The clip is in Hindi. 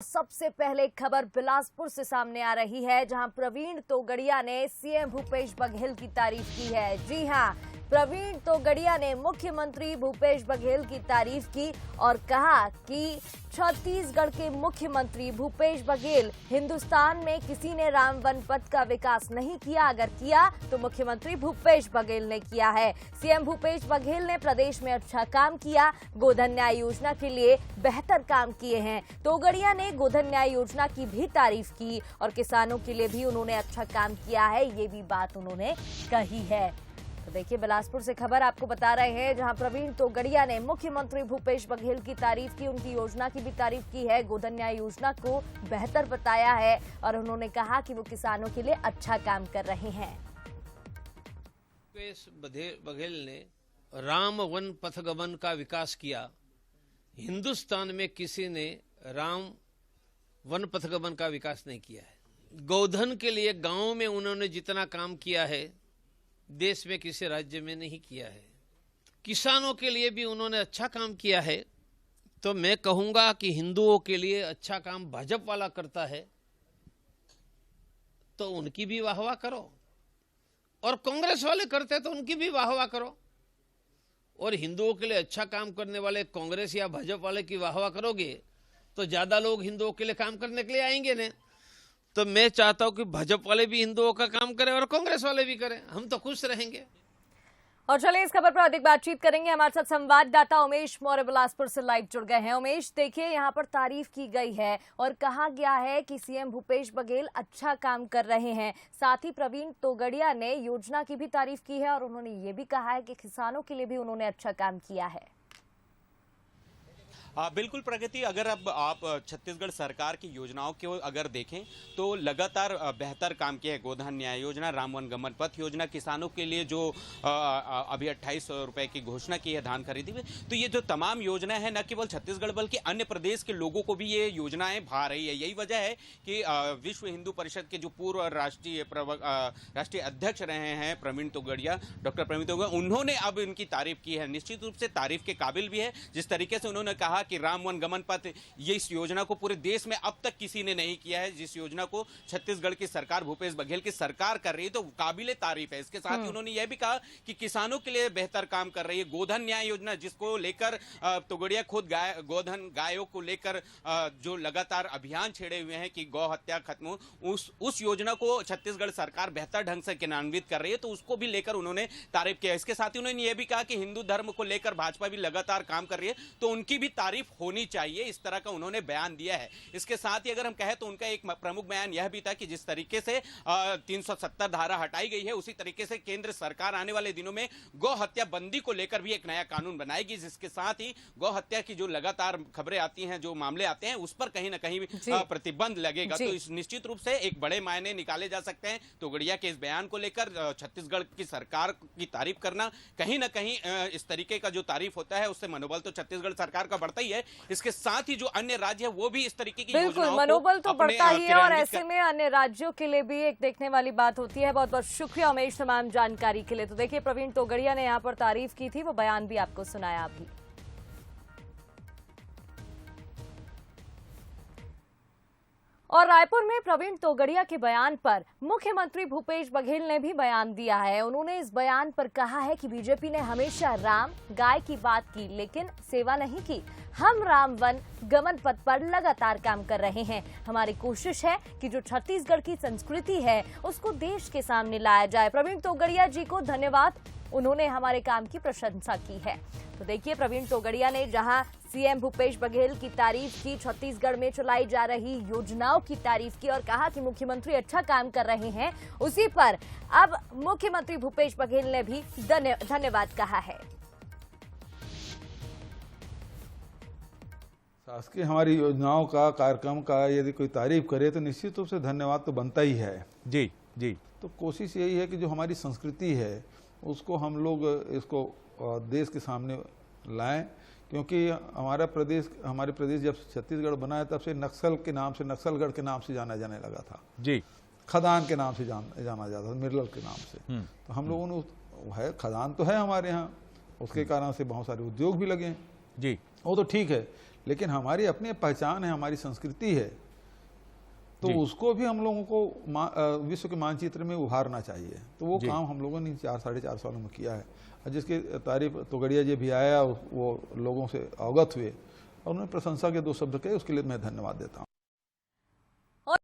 सबसे पहले खबर बिलासपुर से सामने आ रही है, जहां प्रवीण तोगड़िया ने सीएम भूपेश बघेल की तारीफ की है। जी हां, प्रवीण तोगड़िया ने मुख्यमंत्री भूपेश बघेल की तारीफ की और कहा कि छत्तीसगढ़ के मुख्यमंत्री भूपेश बघेल, हिंदुस्तान में किसी ने राम वनपथ का विकास नहीं किया, अगर किया तो मुख्यमंत्री भूपेश बघेल ने किया है। सीएम भूपेश बघेल ने प्रदेश में अच्छा काम किया, गोधन न्याय योजना के लिए बेहतर काम किए हैं। तोगड़िया ने गोधन न्याय योजना की भी तारीफ की और किसानों के लिए भी उन्होंने अच्छा काम किया है, ये भी बात उन्होंने कही है। तो देखिए, बिलासपुर से खबर आपको बता रहे हैं, जहां प्रवीण तोगड़िया ने मुख्यमंत्री भूपेश बघेल की तारीफ की, उनकी योजना की भी तारीफ की है, गोधन न्याय योजना को बेहतर बताया है और उन्होंने कहा कि वो किसानों के लिए अच्छा काम कर रहे हैं। भूपेश बघेल ने राम वन पथगमन का विकास किया। हिंदुस्तान में किसी ने राम वन पथगमन का विकास नहीं किया है। गोधन के लिए गांव में उन्होंने जितना काम किया है, देश में किसी राज्य में नहीं किया है। किसानों के लिए भी उन्होंने अच्छा काम किया है। तो मैं कहूंगा कि हिंदुओं के लिए अच्छा काम भाजपा वाला करता है तो उनकी भी वाहवाह करो, और कांग्रेस वाले करते तो उनकी भी वाहवाह करो। और हिंदुओं के लिए अच्छा काम करने वाले कांग्रेस या भाजपा वाले की वाहवाह करोगे तो ज्यादा लोग हिंदुओं के लिए काम करने के लिए आएंगे ने। तो मैं चाहता हूं कि भाजपा वाले भी हिंदुओं का काम करें और कांग्रेस वाले भी करें, हम तो खुश रहेंगे। और चलिए, इस खबर पर अधिक बातचीत करेंगे। हमारे साथ संवाददाता उमेश मौर्य बिलासपुर से लाइव जुड़ गए हैं। उमेश, देखिए, यहाँ पर तारीफ की गई है और कहा गया है कि सीएम भूपेश बघेल अच्छा काम कर रहे हैं। साथ ही प्रवीण तोगड़िया ने योजना की भी तारीफ की है और उन्होंने ये भी कहा है कि किसानों के लिए भी उन्होंने अच्छा काम किया है। बिल्कुल प्रगति, अगर अब आप छत्तीसगढ़ सरकार की योजनाओं को अगर देखें तो लगातार बेहतर काम किया है। गोधन न्याय योजना, राम वन गमन पथ योजना, किसानों के लिए जो अभी 2800 रुपए की घोषणा की है धान खरीदी में, तो ये जो तमाम योजना है न केवल छत्तीसगढ़ बल्कि अन्य प्रदेश के लोगों को भी ये योजनाएं भा रही है। यही वजह है कि विश्व हिंदू परिषद के जो पूर्व राष्ट्रीय अध्यक्ष रहे हैं प्रवीण तोगड़िया, डॉक्टर प्रवीण तोगड़िया, उन्होंने अब इनकी तारीफ की है। निश्चित रूप से तारीफ के काबिल भी है। जिस तरीके से उन्होंने कहा कि राम वन गमन पथ, ये इस योजना को पूरे देश में अब तक किसी ने नहीं किया है, जिस योजना को छत्तीसगढ़ की सरकार, भूपेश बघेल की सरकार कर रही है, तो काबिले तारीफ है। इसके साथ ही उन्होंने यह भी कहा कि किसानों के लिए बेहतर काम कर रही है। गोधन न्याय योजना, जिसको लेकर तोगड़िया खुद गोधन गायों को लेकर जो लगातार अभियान छेड़े हुए हैं कि गौ हत्या खत्म हो, उस योजना को छत्तीसगढ़ सरकार बेहतर ढंग से क्रियान्वित कर रही है, तो उसको भी लेकर उन्होंने तारीफ किया। इसके साथ ही उन्होंने यह भी कहा कि हिंदू धर्म को लेकर भाजपा भी लगातार काम कर रही है, तो उनकी भी तारीफ होनी चाहिए। इस तरह का उन्होंने बयान दिया है। इसके साथ ही अगर हम कहें तो उनका एक प्रमुख बयान यह भी था कि जिस तरीके से 370 धारा हटाई गई है, उसी तरीके से केंद्र सरकार आने वाले दिनों में गौ हत्या बंदी को लेकर भी एक नया कानून बनाएगी, जिसके साथ ही गौ हत्या की जो लगातार खबरें आती हैं, जो मामले आते हैं, उस पर कहीं ना कहीं प्रतिबंध लगेगा। तो इस निश्चित रूप से एक बड़े मायने निकाले जा सकते हैं। तोगड़िया के इस बयान को लेकर छत्तीसगढ़ की सरकार की तारीफ करना, कहीं ना कहीं इस तरीके का जो तारीफ होता है उससे मनोबल तो छत्तीसगढ़ सरकार का बढ़ता ही है। इसके साथ ही जो अन्य राज्य है वो भी इस तरीके की बिल्कुल मनोबल तो बढ़ता ही है और ऐसे में अन्य राज्यों के लिए भी एक देखने वाली बात होती है। बहुत बहुत शुक्रिया उमेश तमाम जानकारी के लिए। तो देखिए, प्रवीण तोगड़िया ने यहाँ पर तारीफ की थी, वो बयान भी आपको सुनाया अभी। और रायपुर में प्रवीण तोगड़िया के बयान पर मुख्यमंत्री भूपेश बघेल ने भी बयान दिया है। उन्होंने इस बयान पर कहा है कि बीजेपी ने हमेशा राम गाय की बात की लेकिन सेवा नहीं की। हम राम वन गमन पथ पर लगातार काम कर रहे हैं। हमारी कोशिश है कि जो छत्तीसगढ़ की संस्कृति है उसको देश के सामने लाया जाए। प्रवीण तोगड़िया जी को धन्यवाद, उन्होंने हमारे काम की प्रशंसा की है। तो देखिए, प्रवीण तोगड़िया ने जहां सीएम भूपेश बघेल की तारीफ की, छत्तीसगढ़ में चलाई जा रही योजनाओं की तारीफ की और कहा कि मुख्यमंत्री अच्छा काम कर रहे हैं, उसी पर अब मुख्यमंत्री भूपेश बघेल ने भी धन्यवाद कहा है। शासकीय हमारी योजनाओं का, कार्यक्रम का यदि कोई तारीफ करे तो निश्चित रूप से धन्यवाद तो बनता ही है। जी जी। तो कोशिश यही है कि जो हमारी संस्कृति है उसको हम लोग इसको देश के सामने लाएं, क्योंकि हमारे प्रदेश जब छत्तीसगढ़ बना है तब से नक्सल के नाम से, नक्सलगढ़ के नाम से जाना जाने लगा था जी। खदान के नाम से जाना जाता था, मिर्लल के नाम से। तो हम लोगों ने है, खदान तो है हमारे यहाँ, उसके कारण से बहुत सारे उद्योग भी लगे हैं जी। वो तो ठीक है, लेकिन हमारी अपनी पहचान है, हमारी संस्कृति है, तो जी। उसको भी हम लोगों को विश्व के मानचित्र में उभारना चाहिए। तो वो जी। काम हम लोगों ने 4-4.5 सालों में किया है, और जिसकी तारीफ तोगड़िया जी भी आया, वो लोगों से अवगत हुए और उन्होंने प्रशंसा के 2 शब्द कहे, उसके लिए मैं धन्यवाद देता हूँ।